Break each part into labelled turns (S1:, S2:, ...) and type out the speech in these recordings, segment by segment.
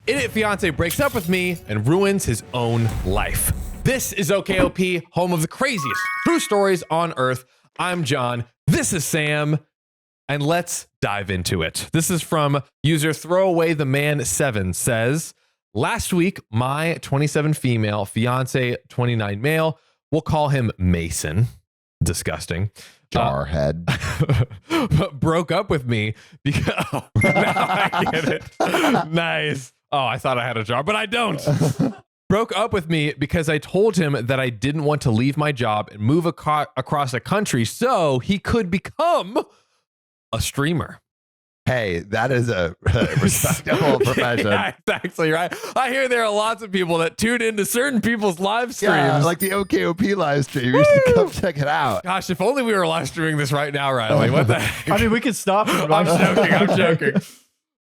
S1: Idiot fiance breaks up with me and ruins his own life. This is OKOP, home of the craziest true stories on earth. I'm John. This is Sam. And let's dive into it. This is from user throwawaytheman7 says, last week, my 27 female fiance, 29 male, we'll call him Mason. Disgusting.
S2: Jarhead.
S1: Broke up with me because now I get it. Nice. Oh, I thought I had a jar, but I don't. Broke up with me because I told him that I didn't want to leave my job and move across the country so he could become a streamer.
S2: Hey, that is a respectable profession.
S1: Yeah, actually, right? I hear there are lots of people that tune into certain people's live streams.
S2: Yeah, like the OKOP live stream. You should come check it out.
S1: Gosh, if only we were live streaming this right now, Riley. What the heck?
S3: I mean, we could stop.
S1: I'm joking.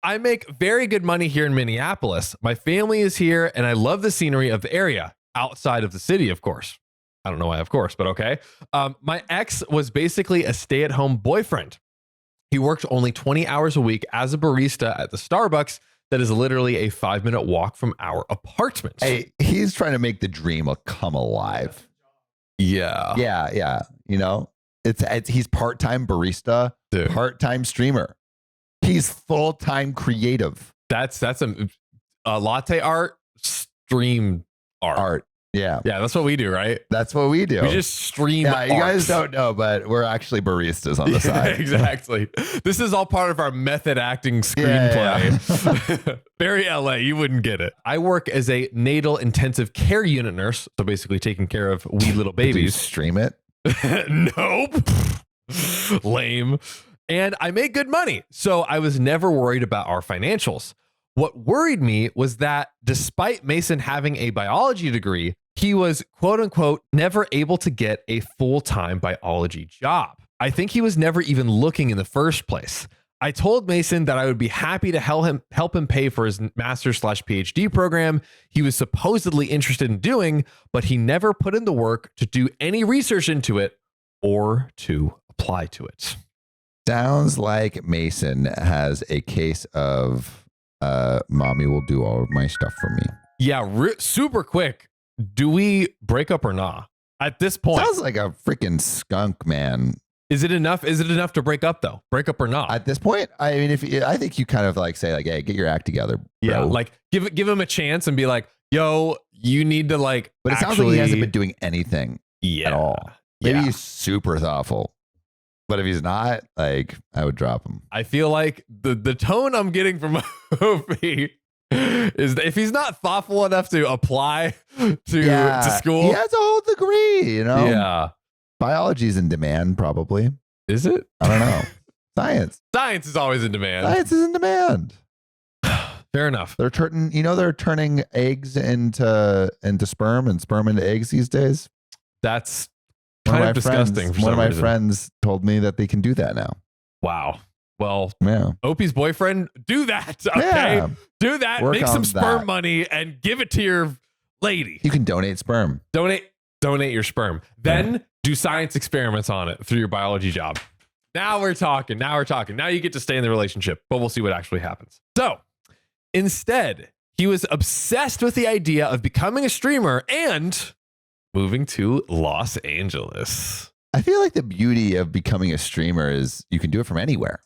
S1: I make very good money here in Minneapolis. My family is here, and I love the scenery of the area, outside of the city, of course. I don't know why, of course, but okay. My ex was basically a stay-at-home boyfriend. He worked only 20 hours a week as a barista at the Starbucks that is literally a 5-minute walk from our apartment.
S2: Hey, he's trying to make the dream come alive.
S1: Yeah.
S2: Yeah. You know, he's part-time barista,
S1: dude.
S2: Part-time streamer. He's full-time creative.
S1: That's a latte art, stream art.
S2: Yeah.
S1: Yeah, that's what we do, right?
S2: That's what we do.
S1: We just stream art.
S2: You guys don't know, but we're actually baristas on the side.
S1: Exactly. This is all part of our method acting screenplay.
S2: Yeah.
S1: Very LA, you wouldn't get it. I work as a natal intensive care unit nurse, so basically taking care of wee little babies.
S2: Do you stream it?
S1: Nope. Lame. And I make good money, so I was never worried about our financials. What worried me was that despite Mason having a biology degree, he was, quote unquote, never able to get a full-time biology job. I think he was never even looking in the first place. I told Mason that I would be happy to help him pay for his master's/PhD program he was supposedly interested in doing, but he never put in the work to do any research into it or to apply to it.
S2: Sounds like Mason has a case of mommy will do all of my stuff for me.
S1: Yeah, super quick. Do we break up or not? At this point,
S2: sounds like a freaking skunk, man.
S1: Is it enough? Is it enough to break up though? Break up or not?
S2: At this point, I mean, I think you kind of like say like, hey, get your act together, bro.
S1: Yeah, like give him a chance and be like, yo, you need to like.
S2: But it sounds like he hasn't been doing anything at all. Maybe he's super thoughtful. But if he's not, like, I would drop him.
S1: I feel like the tone I'm getting from OP is that if he's not thoughtful enough to apply to school.
S2: He has a whole degree, you know?
S1: Yeah.
S2: Biology's in demand, probably.
S1: Is it?
S2: I don't know. Science.
S1: Science is always in demand.
S2: Science is in demand.
S1: Fair enough.
S2: They're turning eggs into sperm and sperm into eggs these days.
S1: That's kind of disgusting.
S2: One of my friends told me that they can do that now.
S1: Wow. Well,
S2: yeah.
S1: Opie's boyfriend, do that. Okay. Yeah. Do that. Make some sperm money and give it to your lady.
S2: You can donate sperm.
S1: Donate your sperm. Then do science experiments on it through your biology job. Now we're talking. Now you get to stay in the relationship, but we'll see what actually happens. So instead, he was obsessed with the idea of becoming a streamer and moving to Los Angeles.
S2: I feel like the beauty of becoming a streamer is you can do it from anywhere.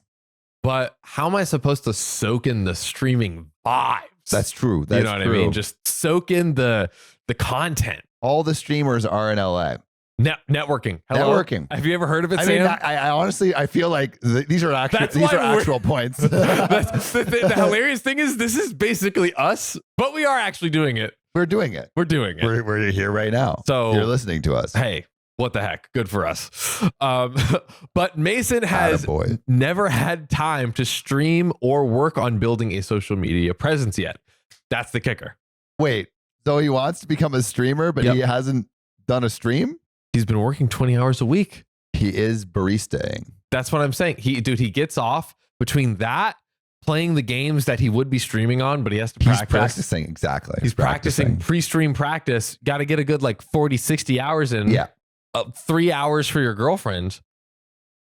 S1: But how am I supposed to soak in the streaming vibes?
S2: That's true. That's
S1: you know what I mean? Just soak in the content.
S2: All the streamers are in LA.
S1: Networking. Hello?
S2: Networking.
S1: Have you ever heard of it,
S2: I
S1: Sam?
S2: mean, I honestly, I feel like these are actual points.
S1: The hilarious thing is this is basically us, but we are actually doing it.
S2: We're doing it. We're here right now.
S1: So
S2: you're listening to us.
S1: Hey, what the heck? Good for us. But Mason has never had time to stream or work on building a social media presence yet. That's the kicker.
S2: Wait, so he wants to become a streamer, but he hasn't done a stream?
S1: He's been working 20 hours a week.
S2: He is baristaing.
S1: That's what I'm saying. He gets off between that, playing the games that he would be streaming on, but he has to practice.
S2: He's practicing, exactly.
S1: He's practicing pre-stream practice. Got to get a good like 40, 60 hours in.
S2: Yeah.
S1: 3 hours for your girlfriend.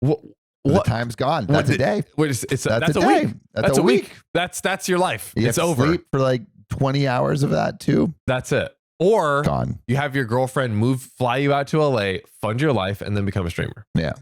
S2: What? The time's gone. That's a day.
S1: That's a week.
S2: That's a week.
S1: That's your life.
S2: You
S1: it's
S2: have to
S1: over.
S2: sleep for like 20 hours of that too.
S1: That's it. Or
S2: Gone.
S1: you have your girlfriend fly you out to LA, fund your life, and then become a streamer.
S2: Yeah.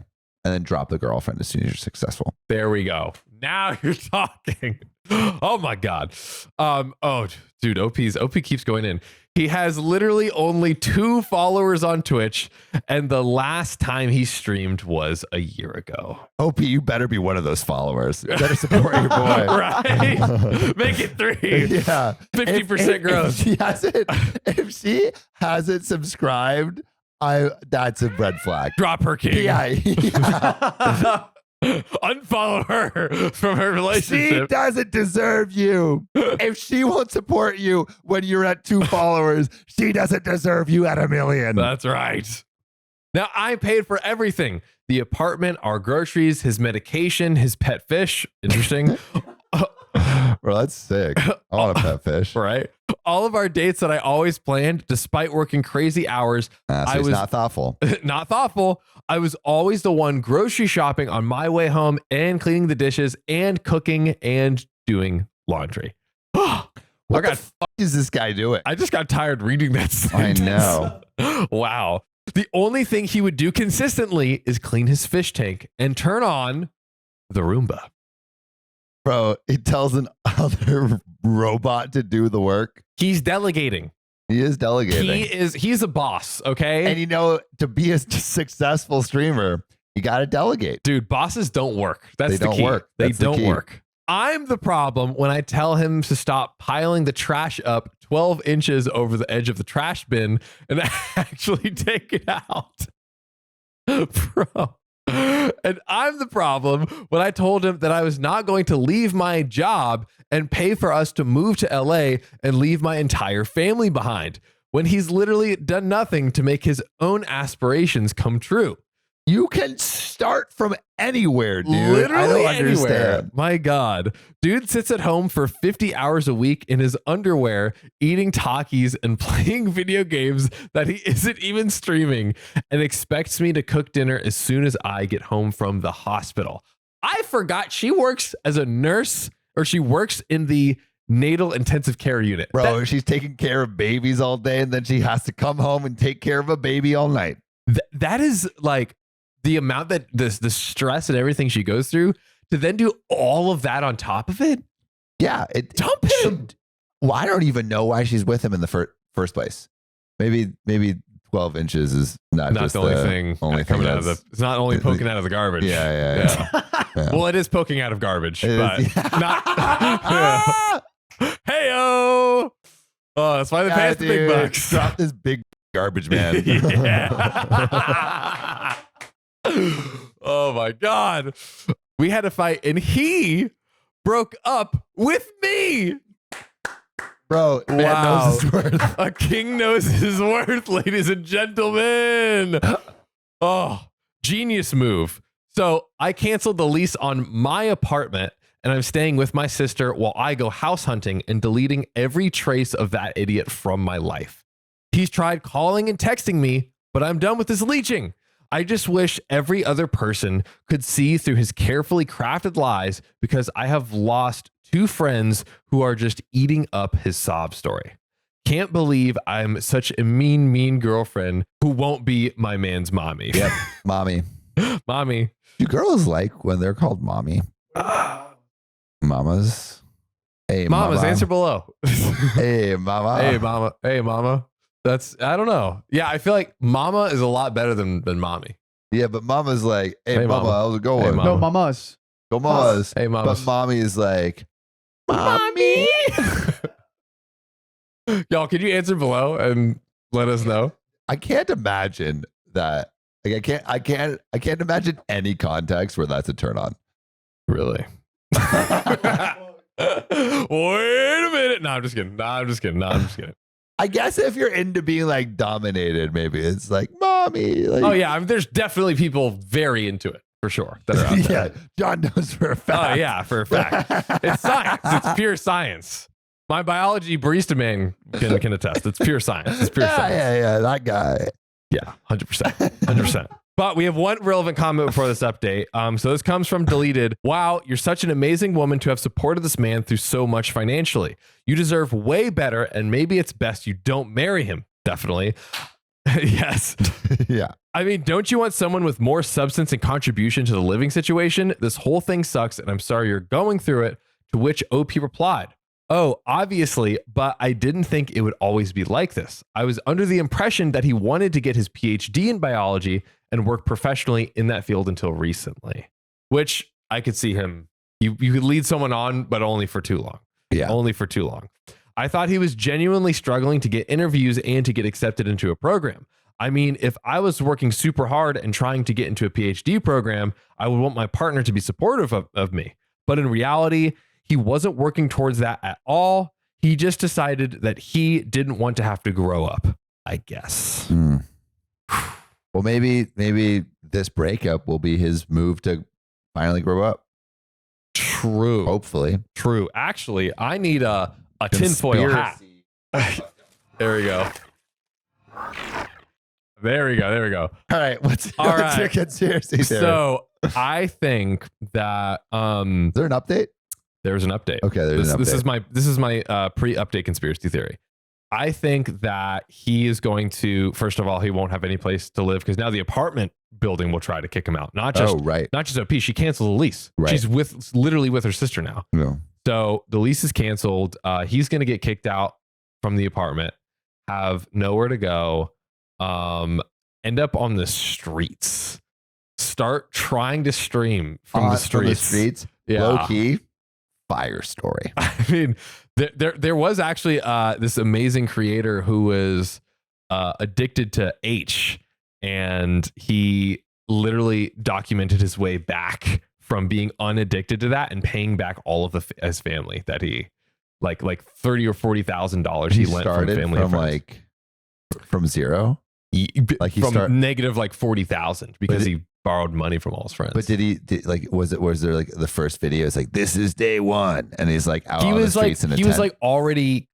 S2: And then drop the girlfriend as soon as you're successful.
S1: There we go. Now you're talking. Oh my God. Oh, dude, OP keeps going in. He has literally only 2 followers on Twitch, and the last time he streamed was a year ago.
S2: OP, you better be one of those followers. You better support your boy.
S1: Right? Make it 3.
S2: Yeah.
S1: 50% growth.
S2: If she hasn't subscribed, that's a red flag.
S1: Drop her, king.
S2: Yeah.
S1: Unfollow her from her relationship.
S2: She doesn't deserve you. If she won't support you when you're at 2 followers, she doesn't deserve you at 1 million.
S1: That's right. Now, I paid for everything. The apartment, our groceries, his medication, his pet fish. Interesting.
S2: Bro, that's sick. I want a pet fish.
S1: Right? All of our dates that I always planned, despite working crazy hours,
S2: So I was not thoughtful.
S1: Not thoughtful. I was always the one grocery shopping on my way home and cleaning the dishes and cooking and doing laundry.
S2: What the fuck is this guy doing?
S1: I just got tired reading that sentence.
S2: I know.
S1: Wow. The only thing he would do consistently is clean his fish tank and turn on the Roomba.
S2: Bro, he tells an other robot to do the work.
S1: He's delegating.
S2: He is delegating.
S1: He's a boss, okay?
S2: And you know, to be a successful streamer, you got to delegate.
S1: Dude, bosses don't work. That's the key. They don't work. They don't work. I'm the problem when I tell him to stop piling the trash up 12 inches over the edge of the trash bin and actually take it out. Bro. And I'm the problem when I told him that I was not going to leave my job and pay for us to move to LA and leave my entire family behind, when he's literally done nothing to make his own aspirations come true.
S2: You can start from anywhere, dude.
S1: Literally
S2: I don't
S1: anywhere.
S2: understand.
S1: My God. Dude sits at home for 50 hours a week in his underwear, eating Takis and playing video games that he isn't even streaming, and expects me to cook dinner as soon as I get home from the hospital. I forgot she works as a nurse, or she works in the natal intensive care unit.
S2: Bro, she's taking care of babies all day, and then she has to come home and take care of a baby all night.
S1: That is like the amount that the stress and everything she goes through to then do all of that on top of it.
S2: Yeah.
S1: Dump him.
S2: Well, I don't even know why she's with him in the first place. Maybe 12 inches is not just
S1: the only thing coming out of the. It's not only poking out of the garbage.
S2: Yeah.
S1: Well, it is poking out of garbage,
S2: It
S1: but
S2: is,
S1: not. Hey-o! Oh, that's why they pay us the big bucks.
S2: Drop this big garbage man.
S1: Yeah. Oh my God. We had a fight and he broke up with me.
S2: Bro, man knows his worth.
S1: A king knows his worth, ladies and gentlemen. Oh, genius move. So I canceled the lease on my apartment and I'm staying with my sister while I go house hunting and deleting every trace of that idiot from my life. He's tried calling and texting me, but I'm done with this leeching. I just wish every other person could see through his carefully crafted lies, because I have lost 2 friends who are just eating up his sob story. Can't believe I'm such a mean girlfriend who won't be my man's mommy.
S2: Yep, mommy.
S1: Mommy.
S2: Do girls like when they're called mommy? Mamas. Hey,
S1: Mamas,
S2: mama.
S1: answer below.
S2: Hey, mama.
S1: Hey, mama. Hey, mama. I don't know. Yeah, I feel like mama is a lot better than mommy.
S2: Yeah, but mama's like, hey,
S1: Hey,
S2: mama,
S1: mama.
S2: how's it going?
S1: Hey, mama.
S3: No, mamas.
S2: Go mamas.
S1: Hey, mamas.
S2: But mommy is like,
S1: Mommy. Y'all, can you answer below and let us know?
S2: I can't imagine that. Like, I can't imagine any context where that's a turn on.
S1: Really? Wait a minute. No, I'm just kidding.
S2: I guess if you're into being like dominated, maybe it's like mommy. Like,
S1: Oh yeah, there's definitely people very into it for sure that are out there.
S2: yeah, John knows for a fact.
S1: Oh yeah, for a fact. It's science. It's pure science. My biology barista man can attest. It's pure science. It's pure science.
S2: Yeah, that guy.
S1: Yeah, 100%. 100%. But we have one relevant comment before this update. So this comes from Deleted. Wow, you're such an amazing woman to have supported this man through so much financially. You deserve way better, and maybe it's best you don't marry him. Definitely. Yes.
S2: Yeah.
S1: I mean, don't you want someone with more substance and contribution to the living situation? This whole thing sucks, and I'm sorry you're going through it. To which OP replied, oh, obviously, but I didn't think it would always be like this. I was under the impression that he wanted to get his PhD in biology and work professionally in that field until recently, which I could see him. You could lead someone on, but only for too long.
S2: Yeah.
S1: Only for too long. I thought he was genuinely struggling to get interviews and to get accepted into a program. I mean, if I was working super hard and trying to get into a PhD program, I would want my partner to be supportive of me. But in reality, he wasn't working towards that at all. He just decided that he didn't want to have to grow up, I guess.
S2: Well, maybe this breakup will be his move to finally grow up.
S1: True.
S2: Hopefully.
S1: True. Actually, I need a tinfoil hat. There we go. There we go.
S2: All right. What's your conspiracy theory?
S1: So I think that
S2: is there an update?
S1: There's an update.
S2: Okay, there's an update.
S1: This is my pre-update conspiracy theory. I think that he is going to, first of all, he won't have any place to live because now the apartment building will try to kick him out. Not just OP. She canceled the lease.
S2: Right.
S1: She's literally with her sister now.
S2: No.
S1: So the lease is canceled. He's going to get kicked out from the apartment, have nowhere to go, end up on the streets, start trying to stream from the streets.
S2: Yeah. Low key. Fire story.
S1: I mean, there was actually this amazing creator who was addicted to H, and he literally documented his way back from being unaddicted to that and paying back all of his family that he like $30,000 or $40,000 he lent from family and friends.
S2: From zero.
S1: Like he from negative like 40,000 because he borrowed money from all his friends.
S2: But was there like the first video? It's like, this is day one, and he's like out on the streets in a tent.
S1: He was like already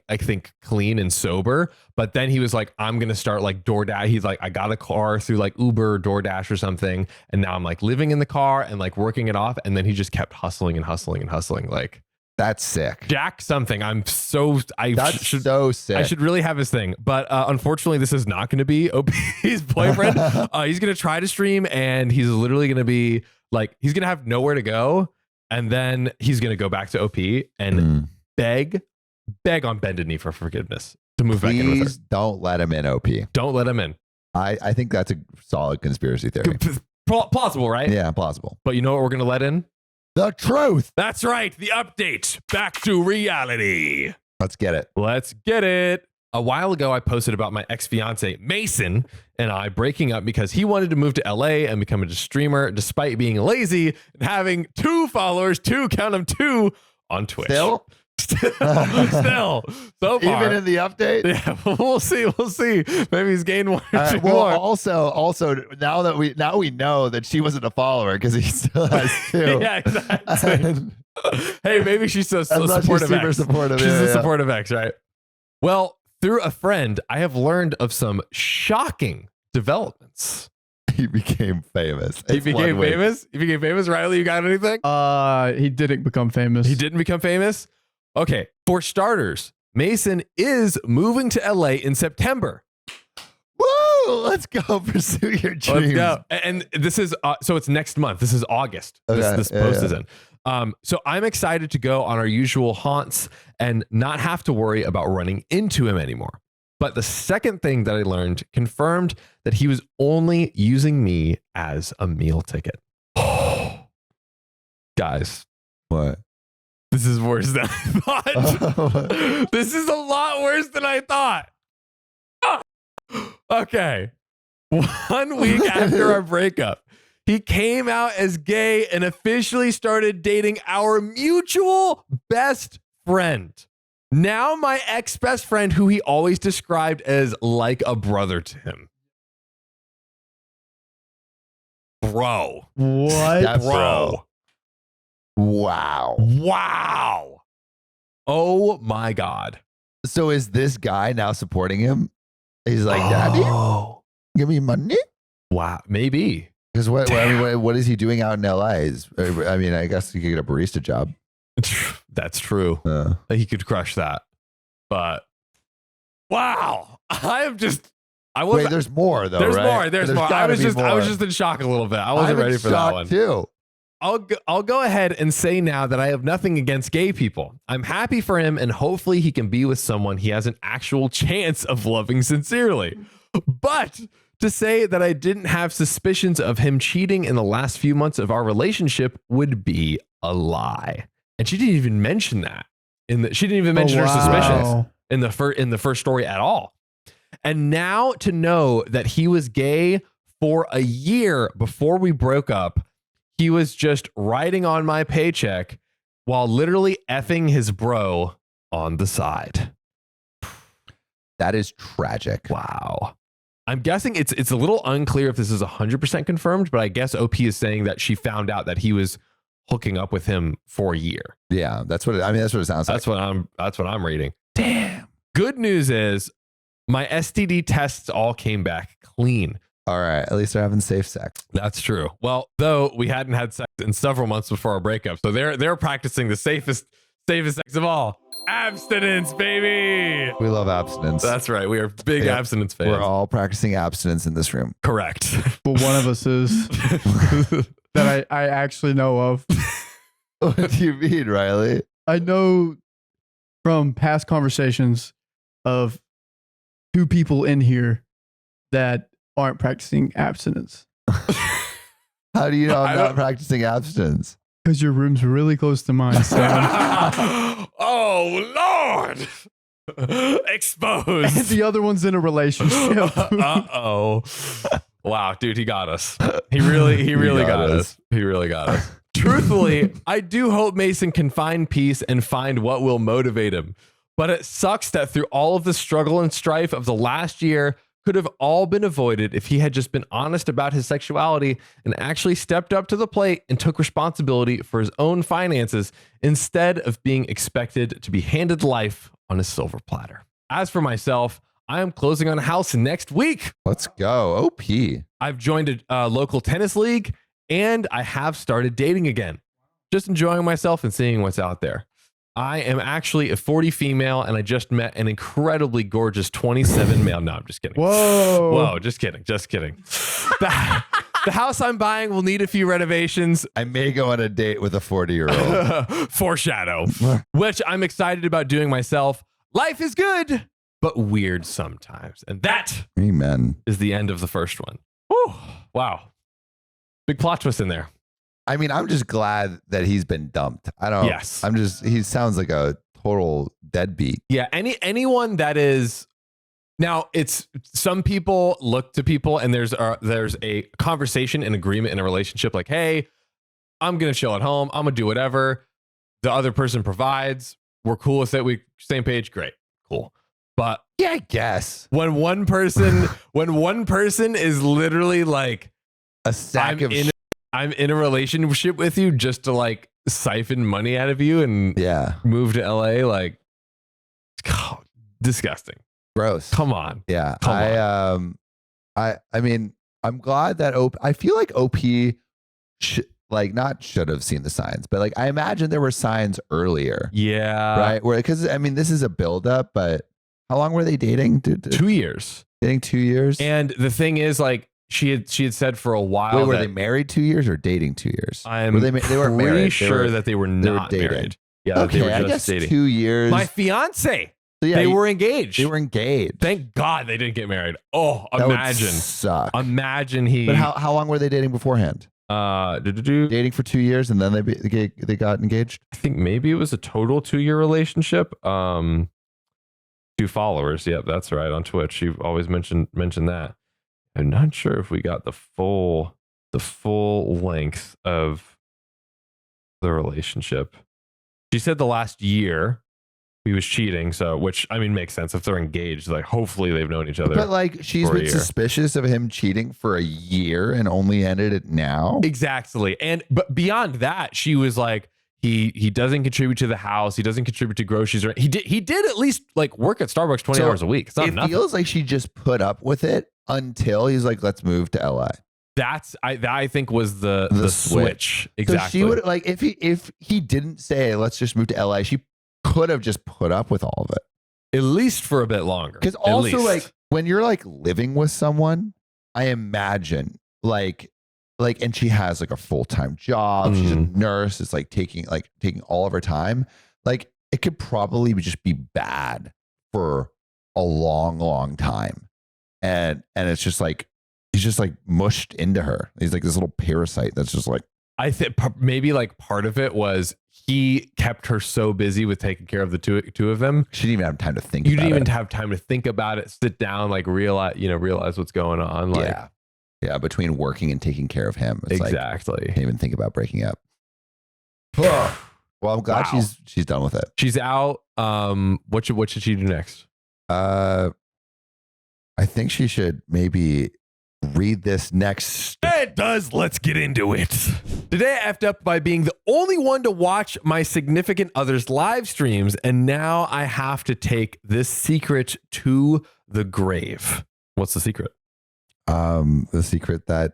S1: I think clean and sober, but then he was like, I'm gonna start like DoorDash. He's like, I got a car through like Uber or DoorDash or something, and now I'm like living in the car and like working it off, and then he just kept hustling and hustling and hustling. Like,
S2: that's sick.
S1: Jack something. That's so sick. I should really have his thing. But unfortunately, this is not going to be OP's boyfriend. He's going to try to stream, and he's literally going to be like, he's going to have nowhere to go. And then he's going to go back to OP and beg on bended knee for forgiveness to move back in with her.
S2: Please don't let him in, OP.
S1: Don't let him in.
S2: I think that's a solid conspiracy theory.
S1: Plausible, right?
S2: Yeah, plausible.
S1: But you know what we're going to let in?
S2: The truth.
S1: That's right. The update. Back to reality.
S2: Let's get it.
S1: Let's get it. A while ago, I posted about my ex-fiance, Mason, and I breaking up because he wanted to move to LA and become a streamer despite being lazy and having 2 followers, count them 2 on Twitch.
S2: Still.
S1: So far.
S2: Even in the update?
S1: Yeah, we'll see. Maybe he's gained 1 or 2
S2: well,
S1: more.
S2: Also, now we know that she wasn't a follower because he still has 2.
S1: Yeah, exactly. Hey, maybe she's so supportive.
S2: She's super supportive.
S1: She's a supportive ex, right? Well, through a friend, I have learned of some shocking developments.
S2: He became famous.
S1: He became famous. Riley, you got anything?
S3: He didn't become famous.
S1: He didn't become famous? Okay. For starters, Mason is moving to LA in September.
S2: Woo! Let's go pursue your dreams.
S1: Let's go. And this is so it's next month. This is August.
S2: Okay.
S1: This post is in. So I'm excited to go on our usual haunts and not have to worry about running into him anymore. But the second thing that I learned confirmed that he was only using me as a meal ticket. Guys.
S2: What?
S1: This is worse than I thought. This is a lot worse than I thought. Okay. 1 week after our breakup, he came out as gay and officially started dating our mutual best friend. Now my ex-best friend, who he always described as like a brother to him. Bro.
S3: What?
S1: Bro. Wow. Oh my God.
S2: So is this guy now supporting him? He's like, Daddy, give me money.
S1: Wow, maybe.
S2: Because what is he doing out in LA? I mean, I guess he could get a barista job.
S1: That's true. He could crush that. But wow,
S2: Wait, there's more though.
S1: There's
S2: right?
S1: more. There's more. I was just in shock a little bit. I wasn't ready for that one
S2: too.
S1: I'll go ahead and say now that I have nothing against gay people. I'm happy for him, and hopefully he can be with someone he has an actual chance of loving sincerely. But to say that I didn't have suspicions of him cheating in the last few months of our relationship would be a lie. And she didn't even mention that. She didn't even mention her suspicions in the first story at all. And now to know that he was gay for a year before we broke up, he was just riding on my paycheck while literally effing his bro on the side.
S2: That is tragic.
S1: Wow. I'm guessing it's a little unclear if this is 100% confirmed, but I guess OP is saying that she found out that he was hooking up with him for a year.
S2: Yeah, that's what it sounds like.
S1: That's what I'm reading.
S2: Damn.
S1: Good news is my STD tests all came back clean.
S2: All right, at least they're having safe sex.
S1: That's true. Well, though we hadn't had sex in several months before our breakup, so they're practicing the safest sex of all. Abstinence, baby.
S2: We love abstinence.
S1: That's right. We are big abstinence fans.
S2: We're all practicing abstinence in this room.
S1: Correct.
S3: But one of us is that I actually know of.
S2: What do you mean, Riley?
S3: I know from past conversations of two people in here that aren't practicing abstinence.
S2: How do you know I'm not practicing abstinence?
S3: Because your room's really close to mine. So.
S1: Oh, Lord. Exposed.
S3: And the other one's in a relationship.
S1: Uh-oh. Wow, dude, he got us. He really got us. He really got us. Truthfully, I do hope Mason can find peace and find what will motivate him. But it sucks that through all of the struggle and strife of the last year could have all been avoided if he had just been honest about his sexuality and actually stepped up to the plate and took responsibility for his own finances instead of being expected to be handed life on a silver platter. As for myself, I am closing on a house next week.
S2: Let's go. OP.
S1: I've joined a local tennis league and I have started dating again. Just enjoying myself and seeing what's out there. I am actually a 40 female and I just met an incredibly gorgeous 27 male. No, I'm just kidding.
S3: Whoa,
S1: just kidding. The house I'm buying will need a few renovations.
S2: I may go on a date with a 40-year-old.
S1: Foreshadow. Which I'm excited about doing myself. Life is good, but weird sometimes. And that
S2: Amen.
S1: Is the end of the first one. Whew, wow. Big plot twist in there.
S2: I mean, I'm just glad that he's been dumped.
S1: Yes.
S2: He sounds like a total deadbeat.
S1: Yeah. Anyone that is now, it's some people look to people and there's a conversation and agreement in a relationship like, hey, I'm going to chill at home. I'm going to do whatever the other person provides. We're cool with it. We same page. Great. Cool. But
S2: yeah, I guess
S1: when one person is literally like
S2: a sack
S1: I'm in a relationship with you just to like siphon money out of you and move to LA, like, God, disgusting.
S2: Gross.
S1: Come on.
S2: Yeah.
S1: Come
S2: on. I mean, I'm glad that I feel like OP should have seen the signs, but like I imagine there were signs earlier.
S1: Yeah.
S2: Right. Because I mean, this is a buildup, but how long were they dating?
S1: 2 years.
S2: Dating 2 years.
S1: And the thing is, like, she had said for a while.
S2: Wait, were they married 2 years or dating 2 years?
S1: They were pretty sure that they were not married. Yeah,
S2: okay,
S1: they were just
S2: I guess
S1: dating.
S2: 2 years.
S1: My fiance.
S2: So yeah,
S1: they were engaged.
S2: They were engaged.
S1: Thank God they didn't get married. Oh,
S2: that
S1: imagine.
S2: Would suck.
S1: Imagine he.
S2: But how long were they dating beforehand? Dating for 2 years and then they got engaged.
S1: I think maybe it was a total 2-year relationship. 2 followers. Yep, that's right. On Twitch, you've always mentioned that. I'm not sure if we got the full length of the relationship. She said the last year he was cheating, so which I mean makes sense if they're engaged. Like hopefully they've known each other.
S2: But like she's been suspicious of him cheating for a year and only ended it now.
S1: Exactly, but beyond that, she was like, he doesn't contribute to the house. He doesn't contribute to groceries. Or he did at least like work at Starbucks 20 hours a week. It's not
S2: it feels like she just put up with it until he's like, let's move to LA.
S1: That I think was the switch.
S2: So
S1: Exactly.
S2: she would like if he didn't say let's just move to LA, she could have just put up with all of it.
S1: At least for a bit longer.
S2: Because
S1: At
S2: also
S1: least.
S2: like when you're like living with someone, I imagine like and she has like a full-time job, she's a nurse, it's like taking all of her time. Like it could probably just be bad for a long time. And it's just like he's just like mushed into her. He's like this little parasite that's just like.
S1: I think maybe like part of it was he kept her so busy with taking care of the two of them.
S2: She didn't even have time to think.
S1: You didn't even have time to think about it, sit down, like realize what's going on. Like,
S2: yeah. Between working and taking care of him, it's
S1: exactly.
S2: Like, can't even think about breaking up. Well, I'm glad she's done with it.
S1: She's out. What should she do next?
S2: I think she should maybe read this next.
S1: It does. Let's get into it. Today I effed up by being the only one to watch my significant other's live streams, and now I have to take this secret to the grave. What's the secret?
S2: The secret that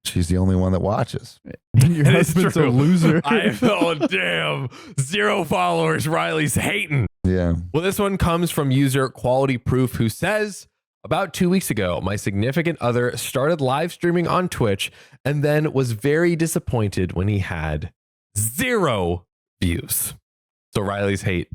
S2: she's the only one that watches.
S3: Your husband's a loser.
S1: Oh, damn. 0 followers. Riley's hating.
S2: Yeah.
S1: Well, this one comes from user Quality Proof, who says, about 2 weeks ago, my significant other started live streaming on Twitch and then was very disappointed when he had 0 views. So Riley's hate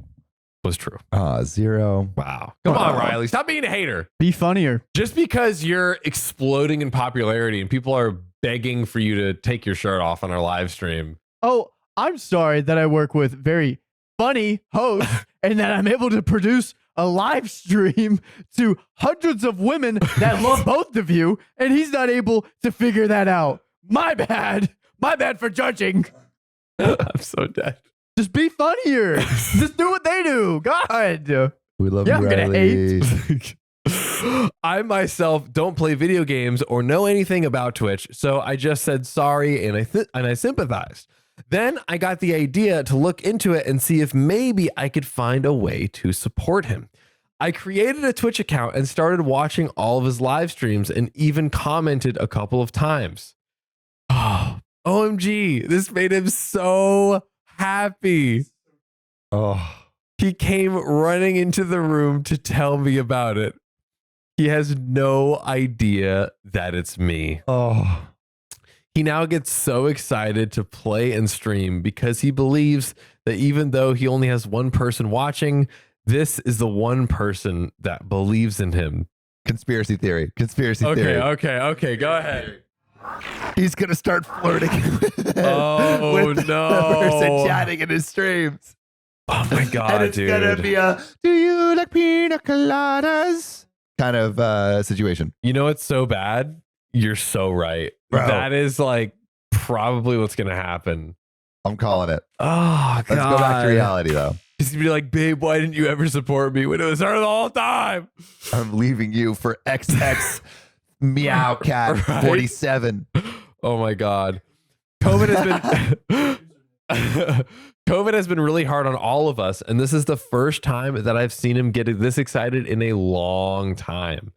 S1: was true.
S2: 0.
S1: Wow. Come on, Riley. Stop being a hater.
S3: Be funnier.
S1: Just because you're exploding in popularity and people are begging for you to take your shirt off on our live stream.
S3: Oh, I'm sorry that I work with very funny hosts and that I'm able to produce a live stream to hundreds of women that love both of you, and he's not able to figure that out. My bad. My bad for judging.
S1: I'm so dead.
S3: Just be funnier. Just do what they do. God.
S2: We love
S3: Yeah,
S2: you,
S3: I'm gonna
S2: Riley.
S3: hate.
S1: I myself don't play video games or know anything about Twitch, so I just said sorry and I sympathized. Then I got the idea to look into it and see if maybe I could find a way to support him. I created a Twitch account and started watching all of his live streams and even commented a couple of times. Oh, OMG, this made him so happy.
S2: Oh,
S1: He came running into the room to tell me about it. He has no idea that it's me.
S2: oh.
S1: He now gets so excited to play and stream because he believes that even though he only has one person watching, this is the one person that believes in him.
S2: Conspiracy theory. Theory.
S1: Okay. Go ahead.
S2: He's gonna start flirting with
S1: Oh,
S2: the
S1: no.
S2: person chatting in his streams.
S1: Oh my God,
S2: And it's
S1: dude.
S2: gonna be a "Do you like pina coladas?" kind of situation.
S1: You know what's so bad? You're so right.
S2: Bro.
S1: That is like probably what's going to happen.
S2: I'm calling it.
S1: Oh, God.
S2: Let's go back to reality, though.
S1: He's going to be like, babe, why didn't you ever support me when it was her the whole time?
S2: I'm leaving you for XX Meow Cat
S1: Right?
S2: 47.
S1: Oh, my God. COVID has been really hard on all of us, and this is the first time that I've seen him get this excited in a long time.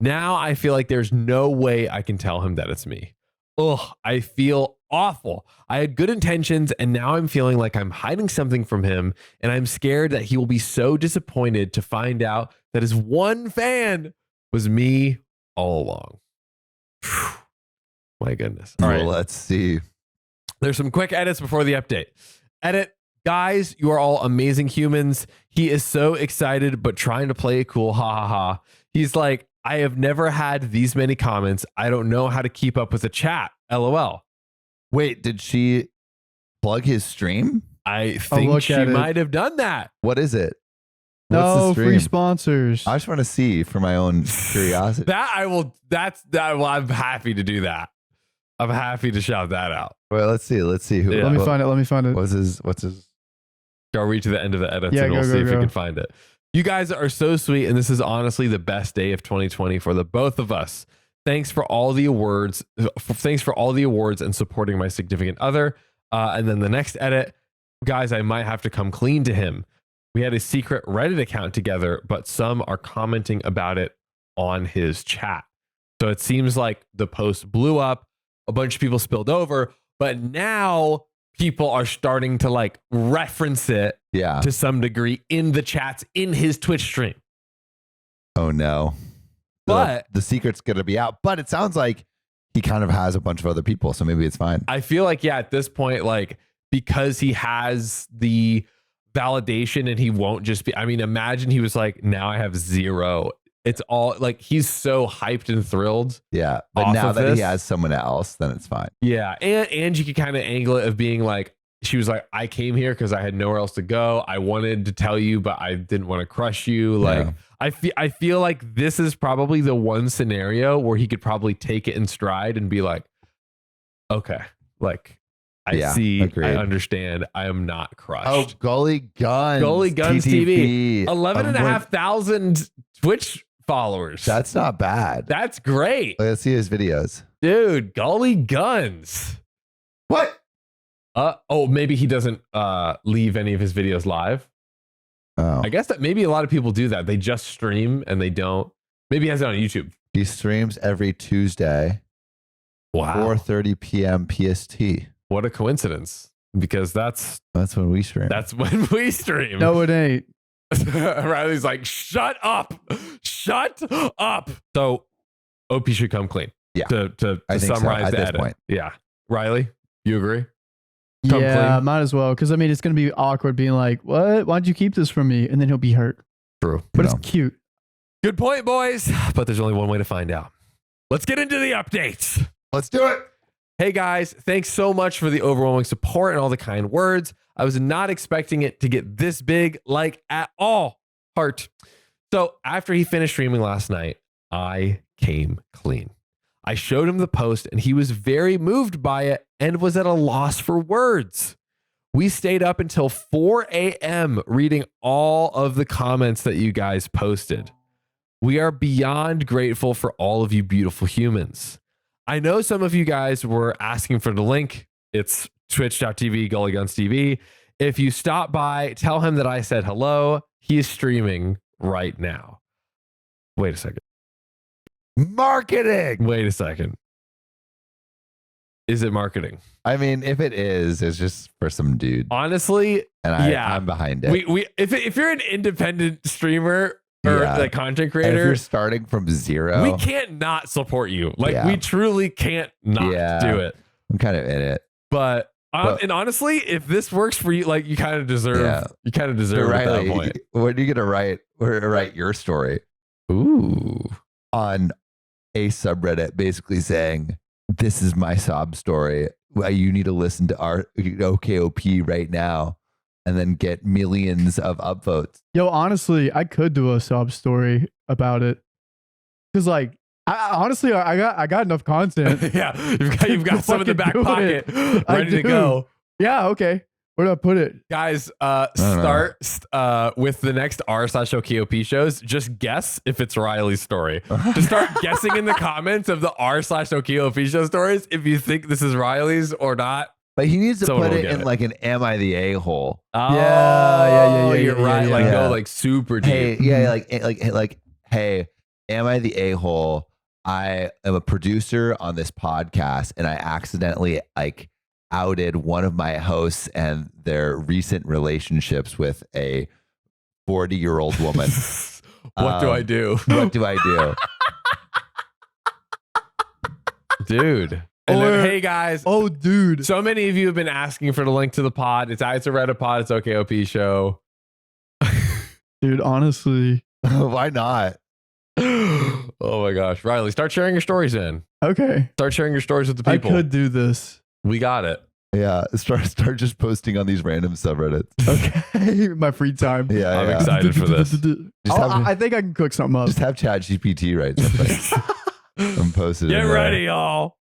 S1: Now I feel like there's no way I can tell him that it's me. Ugh, I feel awful. I had good intentions, and now I'm feeling like I'm hiding something from him, and I'm scared that he will be so disappointed to find out that his one fan was me all along. Whew. My goodness. All right.
S2: Well, let's see.
S1: There's some quick edits before the update. Edit. Guys, you are all amazing humans. He is so excited, but trying to play it cool. Ha ha ha. He's like, I have never had these many comments. I don't know how to keep up with the chat. LOL.
S2: Wait, did she plug his stream?
S1: I think
S3: look
S1: she
S3: at it.
S1: might have done that.
S2: What is it? What's
S3: No
S2: the
S3: free
S2: stream?
S3: sponsors.
S2: I just want to see for my own curiosity.
S1: I'm happy to do that. I'm happy to shout that out.
S2: Well, let's see. Who?
S1: Yeah.
S3: Let me find it.
S2: What's his?
S1: Go read to the end of the edits
S3: Yeah,
S1: and we'll
S3: go,
S1: see if we
S3: go.
S1: can find it. You guys are so sweet, and this is honestly the best day of 2020 for the both of us. Thanks for all the awards. Thanks for all the awards and supporting my significant other. And then the next edit, guys, I might have to come clean to him. We had a secret Reddit account together, but some are commenting about it on his chat. So it seems like the post blew up. A bunch of people spilled over, but now people are starting to like reference it to some degree in the chats in his Twitch stream.
S2: Oh no.
S1: But
S2: the secret's going to be out. But it sounds like he kind of has a bunch of other people, so maybe it's fine.
S1: I feel like, at this point, like, because he has the validation and he won't just be, I mean, imagine he was like, now I have 0. It's all like, he's so hyped and thrilled.
S2: Yeah. But now that he has someone else, then it's fine.
S1: Yeah. And you could kind of angle it of being like, she was like, I came here because I had nowhere else to go. I wanted to tell you, but I didn't want to crush you. Like, I feel like this is probably the one scenario where he could probably take it in stride and be like, okay, like, I see, agreed. I understand. I am not crushed.
S2: Oh, Gully Guns.
S1: Gully Guns
S2: TTV.
S1: TV. 11,500 Twitch followers.
S2: That's not bad.
S1: That's great.
S2: Let's see his videos.
S1: Dude, Gully Guns.
S2: What?
S1: Oh, maybe he doesn't leave any of his videos live.
S2: Oh.
S1: I guess that maybe a lot of people do that. They just stream and they don't. Maybe he has it on YouTube.
S2: He streams every Tuesday.
S1: Wow.
S2: 4:30 p.m. PST.
S1: What a coincidence. Because that's
S2: when we stream.
S1: That's when we stream.
S3: No, it ain't.
S1: Riley's like, shut up. Shut up. So OP should come clean.
S2: Yeah.
S1: To summarize the edit. Point. Yeah. Riley, you agree?
S3: Come clean? Might as well. Because I mean, it's going to be awkward being like, what? Why'd you keep this from me? And then he'll be hurt.
S1: True.
S3: But it's cute.
S1: Good point, boys. But there's only one way to find out. Let's get into the updates.
S2: Let's do it.
S1: Hey guys, thanks so much for the overwhelming support and all the kind words. I was not expecting it to get this big, like at all. Heart. So after he finished streaming last night, I came clean. I showed him the post and he was very moved by it and was at a loss for words. We stayed up until 4 a.m. reading all of the comments that you guys posted. We are beyond grateful for all of you beautiful humans. I know some of you guys were asking for the link. It's twitch.tv, GullyGunsTV. If you stop by, tell him that I said hello. He is streaming right now. Wait a second.
S2: Marketing.
S1: Wait a second. Is it marketing?
S2: I mean, if it is, it's just for some dude.
S1: Honestly,
S2: and I'm behind it.
S1: If you're an independent streamer or the content creator,
S2: and if you're starting from 0,
S1: we can't not support you. Like we truly can't not do it.
S2: I'm kind of in it.
S1: But and honestly, if this works for you, like you kind of deserve. You kind of deserve it at that point.
S2: When are you gonna write? We're gonna write your story.
S1: Ooh.
S2: On a subreddit, basically saying, "This is my sob story. You need to listen to our OKOP right now." And then get millions of upvotes.
S3: Yo, honestly, I could do a sob story about it. Cause like, I got enough content.
S1: Yeah, you've got some in the back pocket ready to go.
S3: Yeah, okay. Where do I put it?
S1: Guys, start with the next r/OKOP shows. Just guess if it's Riley's story. Just start guessing in the comments of the r/OKOP show stories if you think this is Riley's or not.
S2: But he needs to put it in like an "Am I the a-hole?"
S1: Oh, yeah. You're right. Like go like super deep.
S2: Hey, like, hey, am I the a-hole? I am a producer on this podcast, and I accidentally like outed one of my hosts and their recent relationships with a 40-year-old woman.
S1: What do I do?
S2: What do I do?
S1: Dude. And then, hey guys.
S3: Oh, dude.
S1: So many of you have been asking for the link to the pod. It's a Reddit pod. It's OKOP show.
S3: Dude, honestly.
S2: Why not?
S1: Oh my gosh. Riley, start sharing your stories in.
S3: Okay.
S1: Start sharing your stories with the people.
S3: I could do this.
S1: We got it.
S2: Yeah. Start just posting on these random subreddits.
S3: Okay. My free time.
S2: Yeah.
S1: I'm excited for this.
S3: I think I can cook something up.
S2: Just have ChatGPT write something and post it.
S1: Get ready, y'all.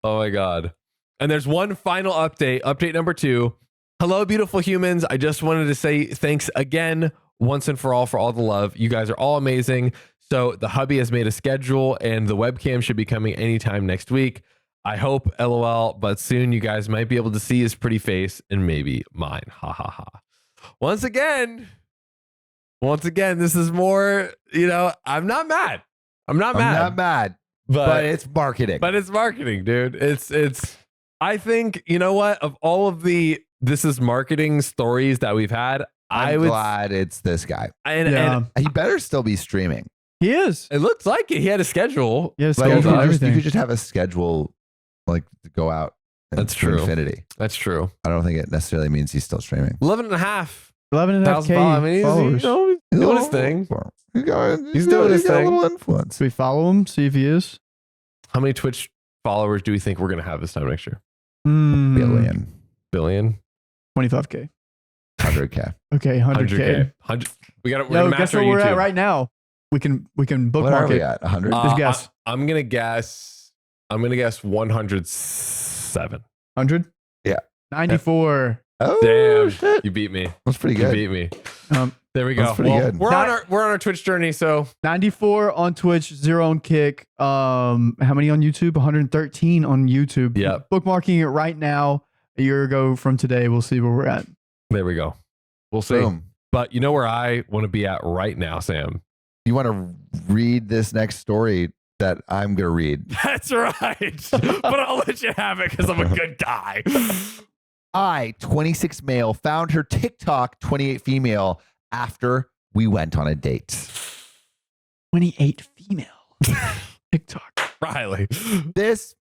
S1: Oh my God. And there's one final update. Update number 2. Hello, beautiful humans. I just wanted to say thanks again, once and for all the love. You guys are all amazing. So the hubby has made a schedule and the webcam should be coming anytime next week. I hope, LOL, but soon you guys might be able to see his pretty face and maybe mine. Ha ha ha. Once again, this is more, I'm not mad. I'm not mad.
S2: but it's marketing.
S1: But it's marketing, dude. It's I think, you know what? Of all of the this is marketing stories that we've had,
S2: I'm glad it's this guy.
S1: And
S2: He better still be streaming.
S3: He is.
S1: it looks like it. He had a schedule.
S3: Yeah,
S2: Like,
S3: schedule and everything.
S2: you could just have a schedule like to go out.
S1: That's
S2: to
S1: true.
S2: Infinity.
S1: That's true.
S2: I don't think it necessarily means he's still streaming.
S1: 11,500
S3: 11,500
S1: I mean,
S3: followers.
S1: he's doing his thing.
S2: He's
S1: doing his
S2: got a
S1: thing.
S2: little influence.
S3: So we follow him, see if he is.
S1: How many Twitch followers do we think we're gonna have this time next year?
S2: Billion.
S3: 25K.
S2: 100K.
S3: Okay, 100K.
S1: 100. We're
S3: Yo,
S1: gonna
S3: guess
S1: match our
S3: where we're
S1: YouTube.
S3: at right now. We can
S2: What are
S3: bookmark
S2: we
S3: it.
S2: at? 100?
S3: Just guess.
S1: I'm gonna guess 107.
S3: 100?
S2: Yeah.
S3: 94.
S2: Oh,
S1: Damn,
S2: shit.
S1: you beat me.
S2: That's pretty
S1: You
S2: good.
S1: beat me. There we
S2: That's
S1: go.
S2: pretty good.
S1: We're on our Twitch journey, so
S3: 94 on Twitch, 0 on Kick. How many on YouTube? 113 on YouTube.
S1: Yep.
S3: Bookmarking it right now. A year ago from today, we'll see where we're at.
S1: there we go. We'll see.
S2: Boom.
S1: But you know where I want to be at right now, Sam?
S2: You want to read this next story that I'm going to read?
S1: That's right. But I'll let you have it because I'm a good guy.
S2: 26 male, found her TikTok 28 female after we went on a date.
S3: 28 female. TikTok.
S1: Riley.
S2: This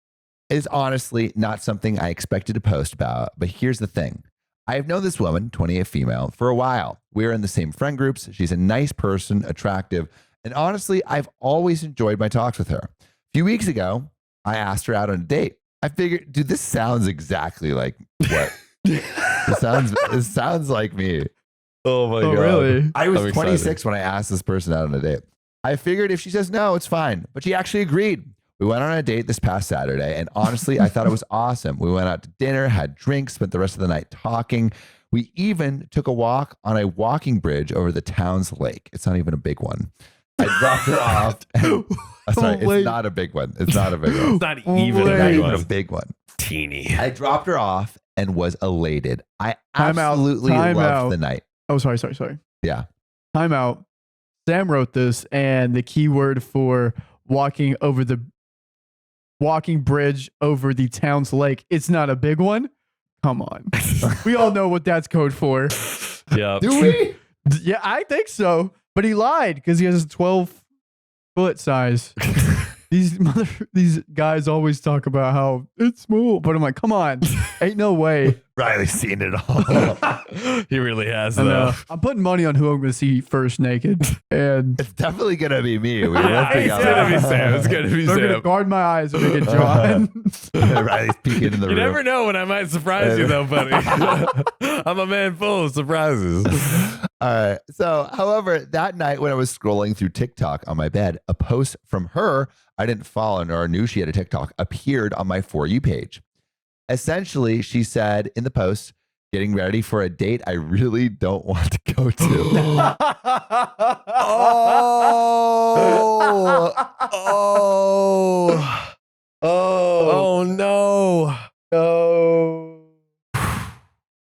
S2: is honestly not something I expected to post about, but here's the thing. I have known this woman, 28 female, for a while. We're in the same friend groups. She's a nice person, attractive, and honestly, I've always enjoyed my talks with her. A few weeks ago, I asked her out on a date. I figured, dude, this sounds exactly like what? it sounds like me.
S1: Oh my God.
S3: Really?
S2: I was
S1: I'm
S2: 26
S1: excited.
S2: when I asked this person out on a date. I figured if she says no, it's fine. But she actually agreed. We went on a date this past Saturday, and honestly, I thought it was awesome. We went out to dinner, had drinks, spent the rest of the night talking. We even took a walk on a walking bridge over the town's lake. It's not even a big one. I dropped her off. Sorry,
S3: Wait.
S2: it's not a big one. It's not a big one.
S1: It's not even
S3: Wait.
S1: a
S2: Not
S1: big
S2: even a
S1: one.
S2: big one.
S1: Teeny.
S2: I dropped her off and was elated. I
S3: Time out.
S2: absolutely
S3: Time
S2: loved
S3: out.
S2: the night.
S3: Oh, sorry.
S2: Yeah.
S3: Time out. Sam wrote this, and the keyword for walking bridge over the town's lake. It's not a big one. Come on. We all know what that's code for.
S1: Yeah.
S2: Do we?
S3: Yeah, I think so. But he lied because he has a 12-foot size. These guys always talk about how it's small, but I'm like, come on, ain't no way.
S2: Riley's seen it all.
S1: He really has,
S3: I
S1: though.
S3: know. I'm putting money on who I'm going to see first naked, and
S2: It's definitely gonna be me. We
S1: Yeah,
S2: will
S1: it's gonna be Sam. It's gonna be
S3: they're going to
S1: Sam.
S3: guard my eyes when they get drawn.
S2: Riley's peeking in the
S1: You
S2: room.
S1: never know when I might surprise you, though, buddy. I'm a man full of surprises.
S2: All right. So, however, that night when I was scrolling through TikTok on my bed, a post from her I didn't follow nor knew she had a TikTok appeared on my For You page. Essentially, she said in the post, getting ready for a date I really don't want to go to.
S1: Oh no.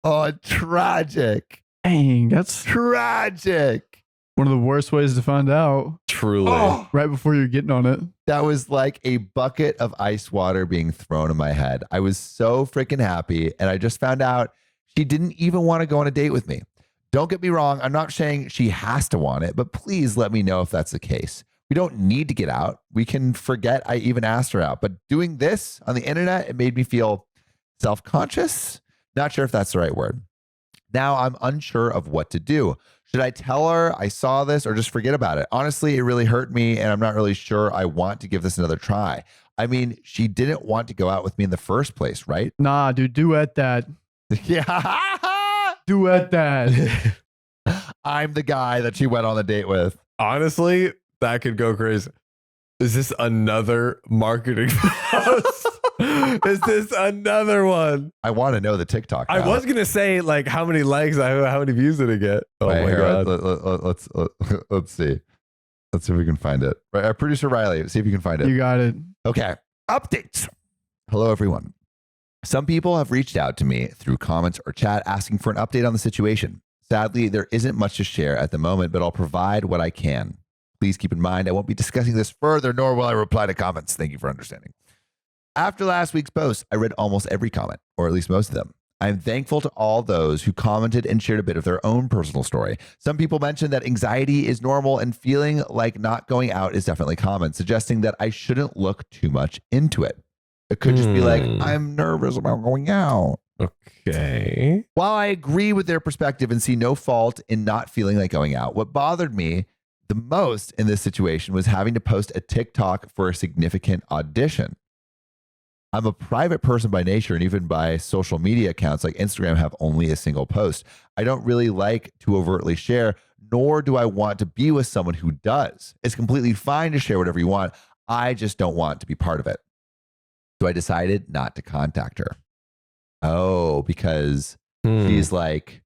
S2: Oh, tragic.
S3: Dang, that's
S2: Tragic.
S3: one of the worst ways to find out.
S1: Truly.
S2: Oh,
S3: Right before you're getting on it.
S2: that was like a bucket of ice water being thrown in my head. I was so freaking happy. And I just found out she didn't even want to go on a date with me. Don't get me wrong. I'm not saying she has to want it, but please let me know if that's the case. We don't need to get out. We can forget I even asked her out. But doing this on the internet, it made me feel self-conscious. Not sure if that's the right word. Now I'm unsure of what to do. Should I tell her I saw this or just forget about it? Honestly, it really hurt me and I'm not really sure I want to give this another try. I mean, she didn't want to go out with me in the first place, right?
S3: Nah, dude, duet that.
S2: Yeah.
S3: Duet that.
S2: I'm the guy that she went on the date with.
S1: Honestly, that could go crazy. Is this another marketing post? Is this another one?
S2: I want to know the TikTok.
S1: I
S2: now.
S1: was gonna say like how many likes, how many views did it get? Oh
S2: Wait,
S1: my
S2: here,
S1: god!
S2: let's see. Let's see if we can find it. Right, our producer Riley, see if you can find it.
S3: You got it.
S2: Okay. Updates. Hello, everyone. Some people have reached out to me through comments or chat asking for an update on the situation. Sadly, there isn't much to share at the moment, but I'll provide what I can. Please keep in mind, I won't be discussing this further, nor will I reply to comments. Thank you for understanding. After last week's post, I read almost every comment, or at least most of them. I'm thankful to all those who commented and shared a bit of their own personal story. Some people mentioned that anxiety is normal and feeling like not going out is definitely common, suggesting that I shouldn't look too much into it. It could just be like, I'm nervous about going out.
S1: Okay.
S2: While I agree with their perspective and see no fault in not feeling like going out, what bothered me the most in this situation was having to post a TikTok for a significant audition. I'm a private person by nature, and even by social media accounts like Instagram have only a single post. I don't really like to overtly share, nor do I want to be with someone who does. It's completely fine to share whatever you want. I just don't want to be part of it. So I decided not to contact her. Oh, because she's like,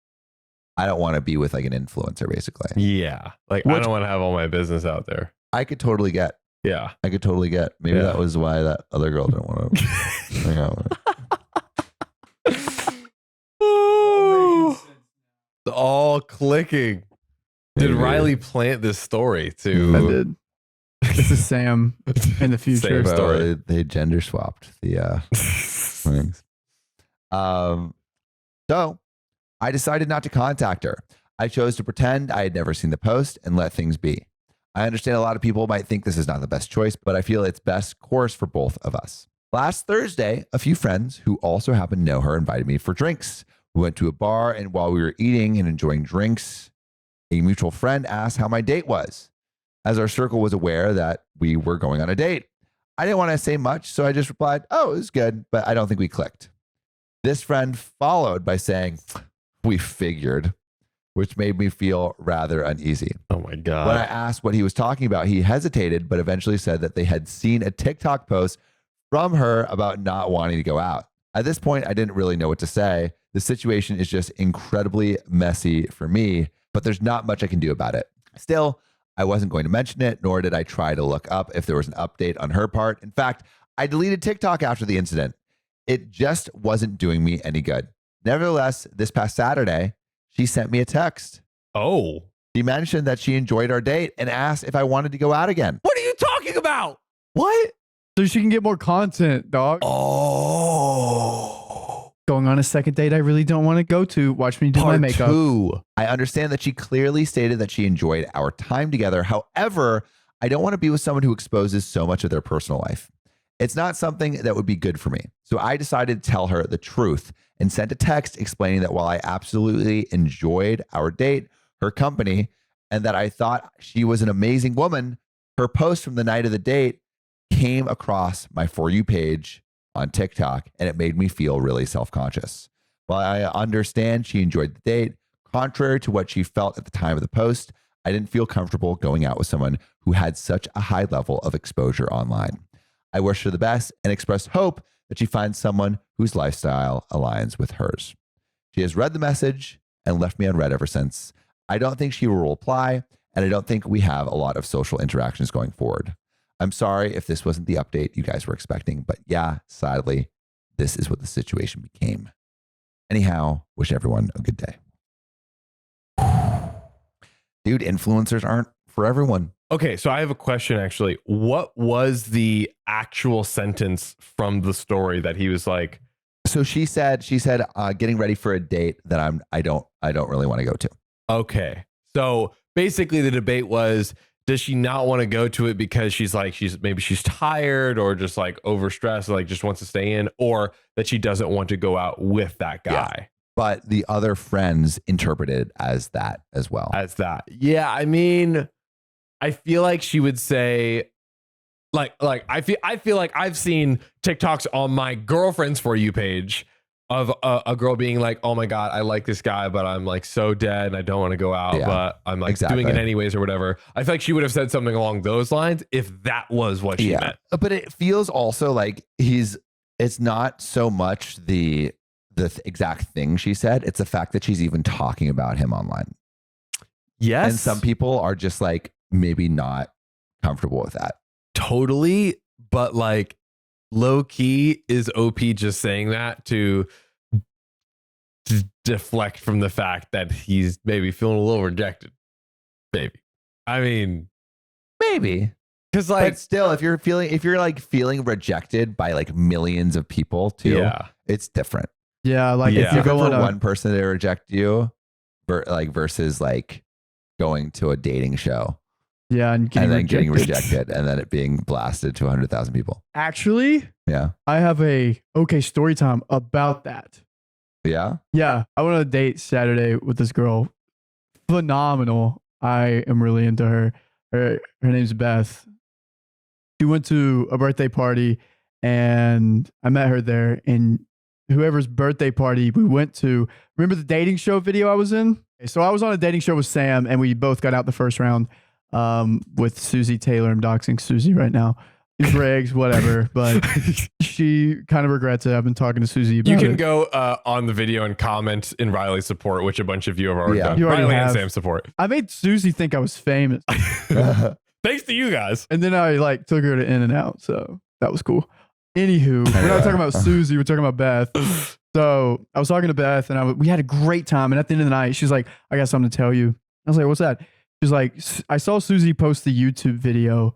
S2: I don't want to be with like an influencer, basically.
S1: Yeah. Like, I don't want to have all my business out there.
S2: I could totally get.
S1: Yeah.
S2: I could totally get. Maybe that was why that other girl didn't want to hang out with her.
S1: All clicking. Did Riley plant this story too?
S3: I did. This is Sam in the future.
S1: Same story.
S2: They gender swapped the things. So I decided not to contact her. I chose to pretend I had never seen the post and let things be. I understand a lot of people might think this is not the best choice, but I feel it's best course for both of us. Last Thursday, a few friends who also happen to know her invited me for drinks. We went to a bar, and while we were eating and enjoying drinks, a mutual friend asked how my date was, as our circle was aware that we were going on a date. I didn't want to say much, so I just replied, "Oh, it was good, but I don't think we clicked." This friend followed by saying, "We figured," which made me feel rather uneasy.
S1: Oh my God.
S2: When I asked what he was talking about, he hesitated, but eventually said that they had seen a TikTok post from her about not wanting to go out. At this point, I didn't really know what to say. The situation is just incredibly messy for me, but there's not much I can do about it. Still, I wasn't going to mention it, nor did I try to look up if there was an update on her part. In fact, I deleted TikTok after the incident. It just wasn't doing me any good. Nevertheless, this past Saturday, she sent me a text.
S1: Oh.
S2: She mentioned that she enjoyed our date and asked if I wanted to go out again.
S1: What are you talking about?
S3: What? So she can get more content, dog.
S1: Oh.
S3: Going on a second date I really don't want to go to. Watch me do my makeup.
S2: Part 2. I understand that she clearly stated that she enjoyed our time together. However, I don't want to be with someone who exposes so much of their personal life. It's not something that would be good for me. So I decided to tell her the truth and sent a text explaining that while I absolutely enjoyed our date, her company, and that I thought she was an amazing woman, her post from the night of the date came across my For You page on TikTok, and it made me feel really self-conscious. While I understand she enjoyed the date, contrary to what she felt at the time of the post, I didn't feel comfortable going out with someone who had such a high level of exposure online. I wish her the best and expressed hope that she finds someone whose lifestyle aligns with hers. She has read the message and left me unread ever since. I don't think she will reply, and I don't think we have a lot of social interactions going forward. I'm sorry if this wasn't the update you guys were expecting, but yeah, sadly, this is what the situation became. Anyhow, wish everyone a good day. Dude, influencers aren't for everyone.
S1: Okay, so I have a question actually. What was the actual sentence from the story that he was like?
S2: So she said, getting ready for a date that I don't really want to go to.
S1: Okay. So basically the debate was, does she not want to go to it because she's tired or just like overstressed, like just wants to stay in, or that she doesn't want to go out with that guy?
S2: Yeah. But the other friends interpreted it as that as well.
S1: As that. Yeah, I mean, I feel like she would say, I feel like I've seen TikToks on my girlfriend's For You page of a girl being like, "Oh my God, I like this guy, but I'm like so dead and I don't want to go out, but I'm like doing it anyways or whatever." I feel like she would have said something along those lines if that was what she meant.
S2: But it feels also like it's not so much the exact thing she said. It's the fact that she's even talking about him online.
S1: Yes.
S2: And some people are just like maybe not comfortable with that.
S1: Totally. But like low key, is OP just saying that to deflect from the fact that he's maybe feeling a little rejected? Maybe. I mean,
S2: maybe.
S1: Because like
S2: But still, if you're like feeling rejected by like millions of people too,
S1: yeah.
S2: it's different.
S3: Yeah, like
S1: Yeah.
S3: if you
S2: Different
S3: go on
S2: for
S3: a
S2: one person to reject you, versus like going to a dating show
S3: and
S2: getting rejected and then it being blasted to 100,000 people.
S3: Actually,
S2: Yeah.
S3: I have a story time about that.
S2: Yeah.
S3: Yeah, I went on a date Saturday with this girl. Phenomenal. I am really into her. Her name's Beth. She went to a birthday party and I met her there. And whoever's birthday party we went to, remember the dating show video I was in? So I was on a dating show with Sam and we both got out the first round with Susie Taylor. I'm doxing Susie right now. Briggs, whatever, but she kind of regrets it. I've been talking to Susie about
S1: You can
S3: it.
S1: go on the video and comment in Riley's support, which a bunch of you have already done.
S3: You already
S1: Riley and
S3: have.
S1: Sam's support.
S3: I made Susie think I was famous.
S1: Thanks to you guys.
S3: And then I like took her to In and Out, so that was cool. Anywho, we're not talking about Susie, we're talking about Beth. So I was talking to Beth, and we had a great time. And at the end of the night, she's like, "I got something to tell you." I was like, "What's that?" She's like, "I saw Susie post the YouTube video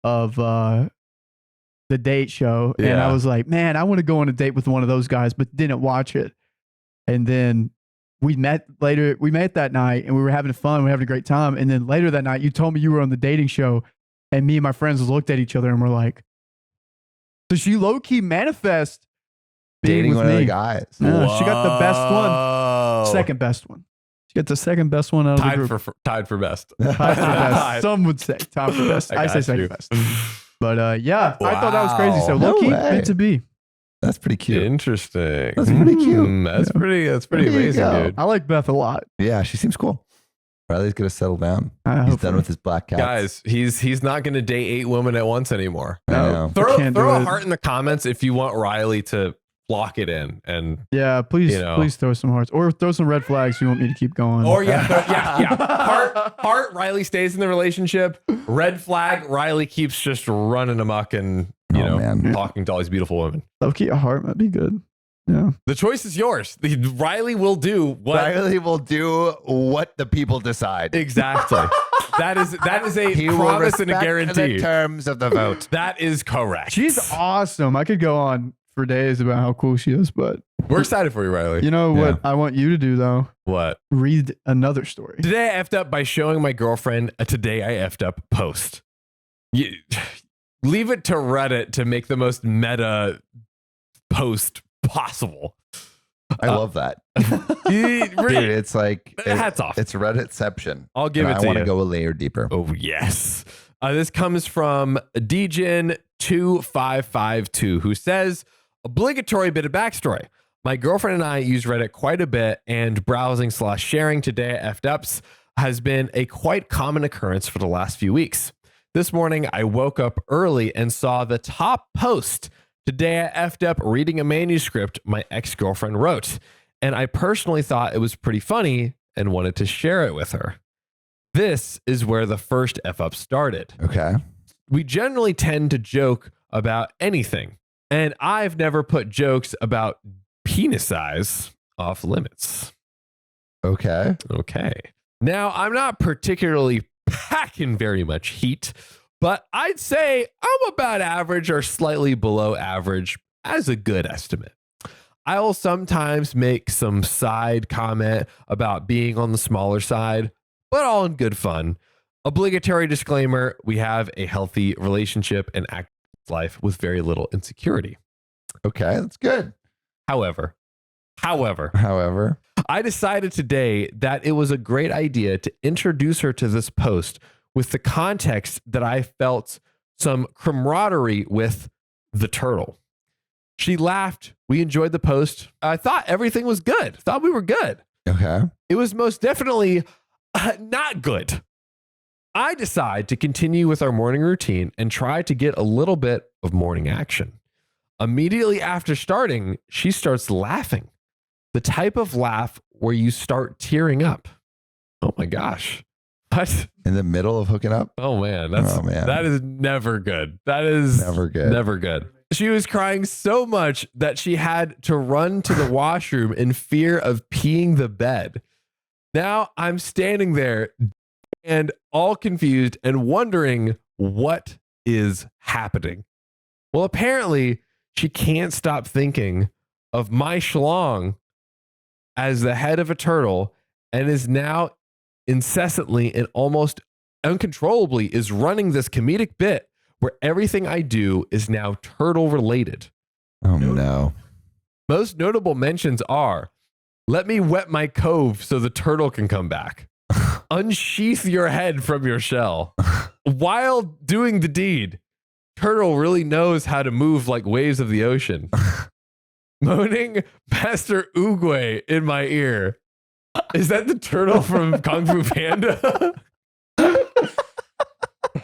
S3: of the date show, and I was like, man, I want to go on a date with one of those guys, but didn't watch it." And then we met later. We met that night, and we were having fun. We were having a great time. And then later that night, you told me you were on the dating show, and me and my friends looked at each other and were like, "So she low key manifest being
S2: Dating
S3: with
S2: one
S3: me."
S2: of the guys.
S3: No, she got the best one,
S1: Whoa.
S3: second best one. She got the second best one out of the group.
S1: Tied for best.
S3: Tied for best. Some would say tied for best. I say
S1: got
S3: second
S1: you.
S3: best. But yeah, I thought that was crazy. So
S2: Wow.
S3: low key
S2: No way.
S3: meant to be.
S2: That's pretty cute.
S1: Interesting.
S2: That's pretty cute.
S1: That's pretty
S2: There you
S1: amazing,
S2: go.
S1: dude.
S3: I like Beth a lot.
S2: Yeah, she seems cool. Riley's gonna settle down.
S3: I
S2: He's
S3: hope
S2: done
S3: so.
S2: with his black cats.
S1: Guys, he's not going to date 8 women at once anymore.
S2: I know.
S1: Throw
S3: can't do
S1: a
S3: it.
S1: heart in the comments if you want Riley to lock it in, and
S3: Yeah, please,
S1: You know.
S3: please throw some hearts or throw some red flags. If you want me to keep going?
S1: or heart. Riley stays in the relationship. Red flag. Riley keeps just running amok and
S2: Man.
S1: talking to all these beautiful women.
S3: low key a heart might be good. Yeah,
S1: The choice is yours. Riley will do what
S2: Riley will do what the people decide.
S1: exactly. That is a
S2: He will
S1: promise and a
S2: respect
S1: guarantee.
S2: the terms of the vote.
S1: That is correct.
S3: she's awesome. I could go on for days about how cool she is, but
S1: We're excited for you, Riley.
S3: you know
S2: Yeah.
S3: what I want you to do though?
S1: What?
S3: Read another story.
S1: Today I effed up by showing my girlfriend a "Today I effed up" post. Leave it to Reddit to make the most meta post possible.
S2: I love that.
S1: Dude,
S2: Dude, it's like
S1: hats off.
S2: It's Redditception.
S1: I'll give
S2: And
S1: it
S2: I
S1: to
S2: want
S1: you.
S2: to go a layer deeper.
S1: Oh, yes. This comes from DJin2552, who says, obligatory bit of backstory. My girlfriend and I use Reddit quite a bit, and browsing/sharing Today I effed ups has been a quite common occurrence for the last few weeks. This morning, I woke up early and saw the top post. Today I effed up reading a manuscript my ex-girlfriend wrote, and I personally thought it was pretty funny and wanted to share it with her. This is where the first F-up started.
S2: Okay.
S1: We generally tend to joke about anything, and I've never put jokes about penis size off limits.
S2: Okay.
S1: Okay. Now, I'm not particularly packing very much heat, but I'd say I'm about average or slightly below average as a good estimate. I will sometimes make some side comment about being on the smaller side, but all in good fun. Obligatory disclaimer, we have a healthy relationship and active life with very little insecurity.
S2: Okay. That's good.
S1: However,
S2: However,
S1: I decided today that it was a great idea to introduce her to this post with the context that I felt some camaraderie with the turtle. She laughed. We enjoyed the post. I thought everything was good. Thought we were good.
S2: okay.
S1: It was most definitely not good. I decide to continue with our morning routine and try to get a little bit of morning action. Immediately after starting, she starts laughing. The type of laugh where you start tearing up. Oh my gosh. What?
S2: In the middle of hooking up?
S1: Oh man,
S2: Oh, man.
S1: that is never good. That is
S2: Never good.
S1: Never good. She was crying so much that she had to run to the washroom in fear of peeing the bed. Now I'm standing there and all confused and wondering what is happening? Well, apparently she can't stop thinking of my schlong as the head of a turtle and is now incessantly and almost uncontrollably is running this comedic bit where everything I do is now turtle related.
S2: Oh no.
S1: Most notable mentions are, let me wet my cove so the turtle can come back. Unsheath your head from your shell. While doing the deed, turtle really knows how to move like waves of the ocean. Moaning Master Oogway in my ear. Is that the turtle from Kung Fu Panda?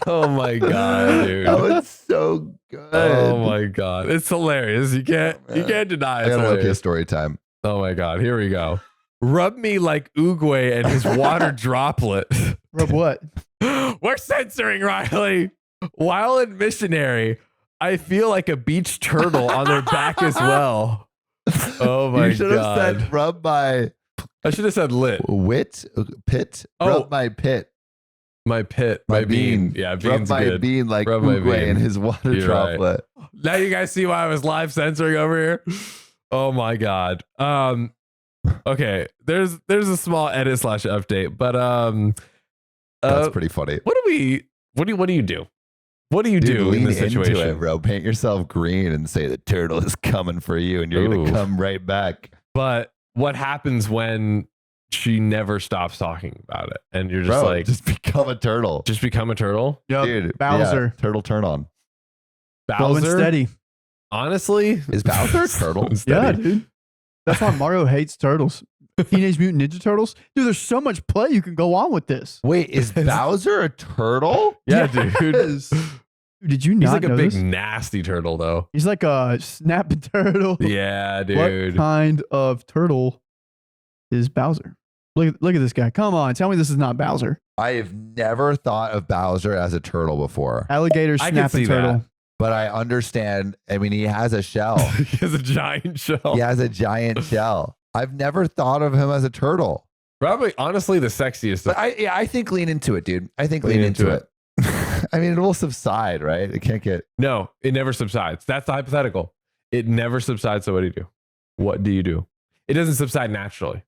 S1: Oh my god, dude.
S2: That was so good.
S1: Oh my god. It's hilarious. You can't deny
S2: I
S1: it's
S2: got an
S1: hilarious.
S2: okay story time.
S1: Oh my god, here we go. Rub me like Oogway and his water droplet.
S3: Rub what?
S1: We're censoring, Riley. While in missionary, I feel like a beach turtle on their back as well. Oh my
S2: You should have
S1: god.
S2: said rub my
S1: I should have said lit.
S2: pit.
S1: Oh.
S2: Rub my pit.
S1: My pit. My bean. Yeah,
S2: Rub
S1: bean's
S2: my
S1: good.
S2: bean like
S1: Rub my
S2: Oogway
S1: bean.
S2: and his water
S1: You're right.
S2: droplet.
S1: Now you guys see why I was live censoring over here. Oh my god. Okay. There's a small edit / update, but
S2: That's pretty funny.
S1: what do you do? What do you
S2: Dude,
S1: do in
S2: lean
S1: this situation?
S2: into it, bro. Paint yourself green and say the turtle is coming for you, and you're
S1: Ooh.
S2: gonna come right back.
S1: But what happens when she never stops talking about it and you're just
S2: Bro,
S1: like
S2: just become a turtle,
S1: just become a turtle?
S3: Yep.
S2: dude.
S3: Bowser.
S2: Yeah, turtle turn on.
S3: Slow and
S1: Bowser?
S3: steady.
S1: Honestly,
S2: Is Bowser a turtle?
S3: Yeah, dude. That's why Mario hates turtles. Teenage Mutant Ninja Turtles. Dude, there's so much play you can go on with this.
S2: Wait, is Bowser a turtle?
S1: Yeah, dude.
S3: Yes. Did you
S1: He's
S3: not
S1: like a
S3: know
S1: big
S3: this?
S1: nasty turtle though.
S3: He's like a snapping turtle.
S1: Yeah, dude.
S3: What kind of turtle is Bowser? Look at this guy. Come on, tell me this is not Bowser.
S2: I have never thought of Bowser as a turtle before,
S3: Alligator
S1: I can
S3: snapping
S1: see
S3: turtle.
S1: that.
S2: but I understand. I mean, he has a shell.
S1: He has a giant shell.
S2: He has a giant shell. I've never thought of him as a turtle.
S1: Probably honestly the sexiest.
S2: But I think lean into it, dude. I think lean into it. I mean, it will subside, right? It can't get.
S1: No, it never subsides. That's the hypothetical. It never subsides. So what do you do? What do you do? It doesn't subside naturally.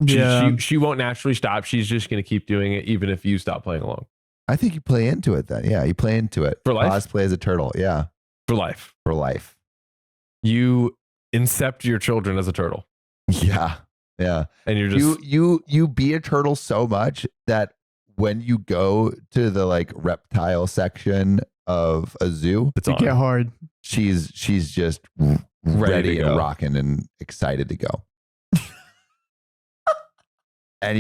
S1: She won't naturally stop. She's just going to keep doing it even if you stop playing along.
S2: I think you play into it then. Yeah, you play into it.
S1: For life?
S2: Oz plays a turtle. Yeah,
S1: For life.
S2: for life.
S1: You incept your children as a turtle.
S2: Yeah, yeah.
S1: And you're just
S2: You be a turtle so much that when you go to the like reptile section of a zoo,
S1: it's
S3: It
S1: on.
S3: get hard.
S2: she's just
S1: Ready
S2: ready
S1: to
S2: and
S1: go.
S2: rocking and excited to go. And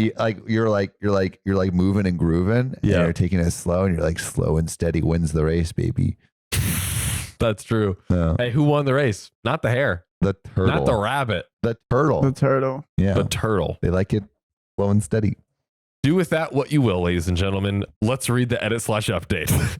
S2: you're moving and grooving,
S1: Yeah.
S2: and you're taking it slow, and you're like slow and steady wins the race, baby.
S1: That's true.
S2: Yeah.
S1: Hey, who won the race? Not the hare.
S2: The turtle,
S1: Not the rabbit.
S2: the turtle.
S3: The turtle.
S2: Yeah,
S1: The turtle.
S2: they like it slow and steady.
S1: Do with that what you will, ladies and gentlemen. Let's read the edit / update.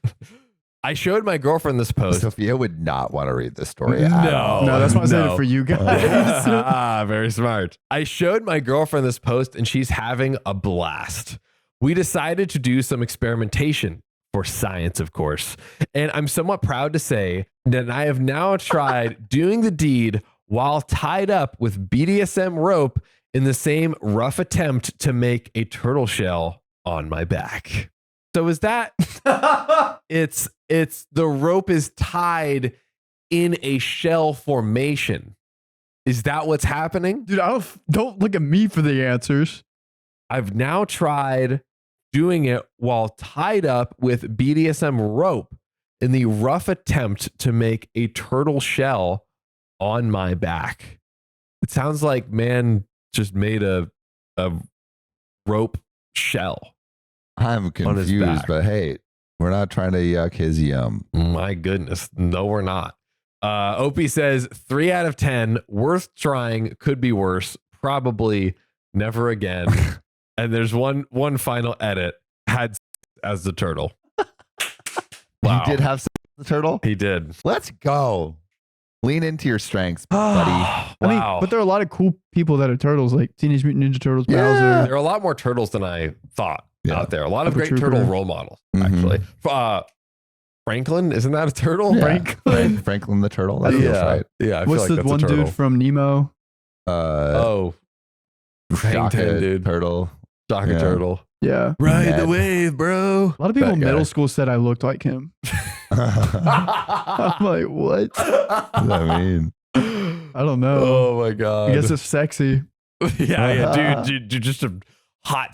S1: I showed my girlfriend this post.
S2: Sophia would not want to read this story.
S1: No.
S2: at all.
S3: No, that's why I said
S1: no.
S3: it for you guys.
S1: Very smart. I showed my girlfriend this post and she's having a blast. We decided to do some experimentation for science, of course. And I'm somewhat proud to say that I have now tried doing the deed while tied up with BDSM rope in the same rough attempt to make a turtle shell on my back. So is that it's the rope is tied in a shell formation. Is that what's happening?
S3: Dude, don't look at me for the answers.
S1: I've now tried doing it while tied up with BDSM rope in the rough attempt to make a turtle shell on my back. It sounds like man just made a rope shell.
S2: I'm
S1: his
S2: confused,
S1: back.
S2: but hey, we're not trying to yuck his yum.
S1: My goodness. No, we're not. Opie says 3 out of 10, worth trying, could be worse, probably never again. And there's one final edit, had as the turtle. Wow.
S2: You did have the turtle?
S1: He did.
S2: Let's go. Lean into your strengths, buddy.
S1: Wow.
S3: I mean, but there are a lot of cool people that are turtles, like Teenage Mutant Ninja Turtles,
S2: Yeah.
S3: Bowser.
S1: There are a lot more turtles than I thought
S2: Yeah.
S1: out there. A lot of
S3: Super
S1: great
S3: Trooper.
S1: turtle role models,
S2: Mhm.
S1: actually. Franklin, isn't that a turtle?
S2: Yeah.
S3: Franklin.
S2: Franklin the turtle. That feels
S1: Yeah.
S2: right.
S1: Yeah, I feel
S3: What's
S1: like
S3: the
S1: that's
S3: one
S1: a turtle.
S3: dude from Nemo?
S1: Oh, hang ten,
S2: Shaka
S1: dude.
S2: turtle.
S1: Shocker
S2: Yeah.
S1: turtle.
S3: Yeah.
S1: Ride the
S2: Ned.
S1: wave, bro.
S3: A lot of people
S2: That
S3: in
S2: guy.
S3: middle school said I looked like him. I'm like, what?
S2: What does that mean?
S3: I don't know.
S1: Oh my god.
S3: I guess it's sexy.
S1: yeah, dude, just a hot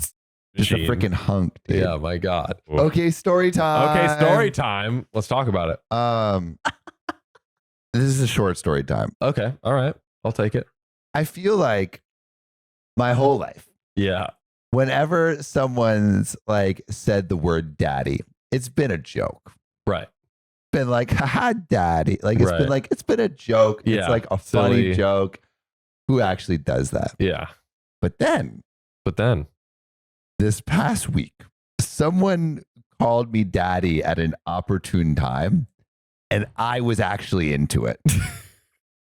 S2: Just a
S1: machine.
S2: freaking hunk, dude.
S1: Yeah, my god.
S2: Okay, story time.
S1: Okay, story time. Let's talk about it.
S2: This is a short story time.
S1: Okay, all right, I'll take it.
S2: I feel like my whole life,
S1: Yeah,
S2: whenever someone's like said the word daddy, it's been a joke.
S1: right.
S2: Been like, haha, daddy. Like it's
S1: Right.
S2: been like, it's been a joke.
S1: Yeah,
S2: It's like a funny
S1: silly.
S2: joke. Who actually does that?
S1: Yeah,
S2: But then
S1: but then
S2: this past week, someone called me daddy at an opportune time, and I was actually into it.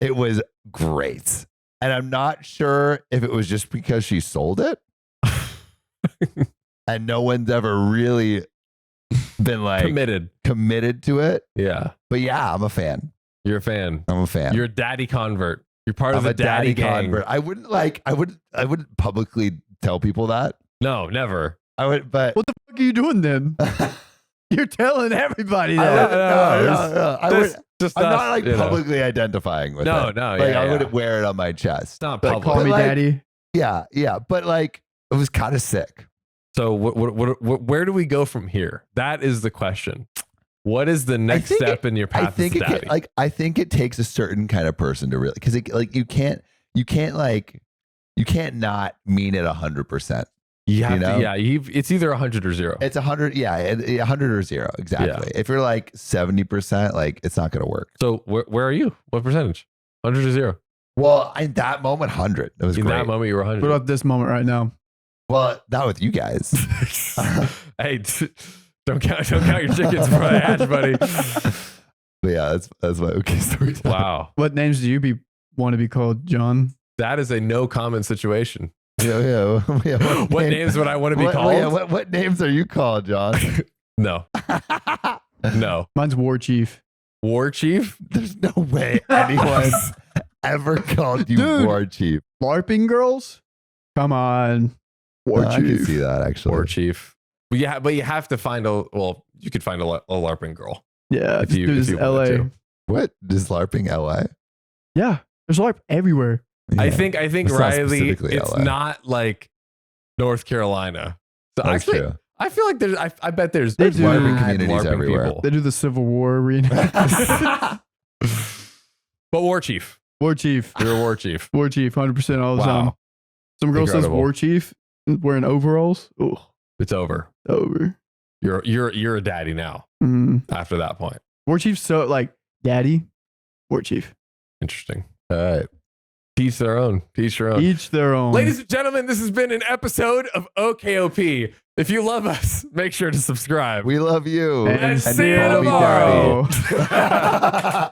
S2: It was great. And I'm not sure if it was just because she sold it and no one's ever really been like committed to it.
S1: Yeah,
S2: But yeah, I'm a fan.
S1: you're a fan.
S2: I'm a fan.
S1: You're a daddy convert. You're part of
S2: I'm
S1: the
S2: a daddy
S1: gang.
S2: convert. I wouldn't publicly tell people that.
S1: No, never.
S2: I would, but
S3: What the fuck are you doing then? You're telling everybody
S2: I
S3: that.
S2: wouldn't- no. I would,
S1: Just
S2: I'm
S1: us,
S2: not like
S1: you know.
S2: publicly identifying with
S1: No,
S2: it.
S1: no,
S2: Like
S1: yeah,
S2: I
S1: yeah.
S2: wouldn't wear it on my chest.
S1: It's not
S3: Like,
S1: public.
S3: call me
S2: like-
S3: daddy.
S2: Yeah. But like it was kind of sick.
S1: So where do we go from here? That is the question. What is the next
S2: think
S1: step in your path
S2: I think
S1: as
S2: it
S1: daddy?
S2: I think it takes a certain kind of person to really, because like you can't not mean it 100%.
S1: you have
S2: you know?
S1: to, yeah, it's either 100 or 0.
S2: It's 100. Yeah, 100 or 0 exactly. If you're like 70%, like it's not gonna work.
S1: So where are you? What percentage? 100 or 0?
S2: Well, in that moment, 100. It was
S1: In
S2: great.
S1: that moment, you were 100.
S3: What about this moment right now?
S2: Well, not with you guys.
S1: Hey, don't count your chickens before I hatch, buddy.
S2: But yeah, that's my okay story time.
S1: Wow,
S3: What names do you want to be called, John?
S1: that is a no comment situation.
S2: Yeah.
S1: What names would I want to be called?
S2: What names are you called, John?
S1: No, no.
S3: Mine's War Chief.
S1: War Chief?
S2: There's no way anyone's ever called you
S3: Dude.
S2: War Chief.
S3: LARPing girls? Come on. War
S2: I
S3: Chief.
S2: can see that actually.
S1: War Chief. But you have to find you could find a LARPing girl.
S3: Yeah,
S1: If
S3: this
S1: you-
S3: dude
S1: if
S3: is
S1: you
S3: LA.
S1: wanted to.
S2: What is LARPing LA?
S3: Yeah, there's LARP everywhere.
S1: I
S2: Yeah.
S1: think
S2: It's not
S1: Riley,
S2: specifically
S1: it's
S2: LA.
S1: not like North Carolina. So
S2: That's
S1: actually,
S2: true.
S1: I feel like I bet there's
S3: They
S1: there's
S3: do.
S1: LARPing
S2: Communities
S1: LARPing
S2: everywhere.
S1: people.
S3: They do the Civil War arena.
S1: But War Chief,
S3: War Chief.
S1: you're a War Chief.
S3: War Chief, 100% all the time.
S1: Wow,
S3: Some girl says
S1: Incredible.
S3: War Chief wearing overalls. Ooh,
S1: it's over.
S3: over.
S1: You're a daddy now.
S3: Mm.
S1: After that point,
S3: War Chief's so like, Daddy, War Chief.
S1: interesting.
S2: All right.
S1: Teach their own. Teach your own.
S3: Each their own.
S1: Ladies and gentlemen, this has been an episode of OKOP. If you love us, make sure to subscribe.
S2: We love you.
S3: And
S1: see you
S2: call me
S1: tomorrow.
S2: daddy.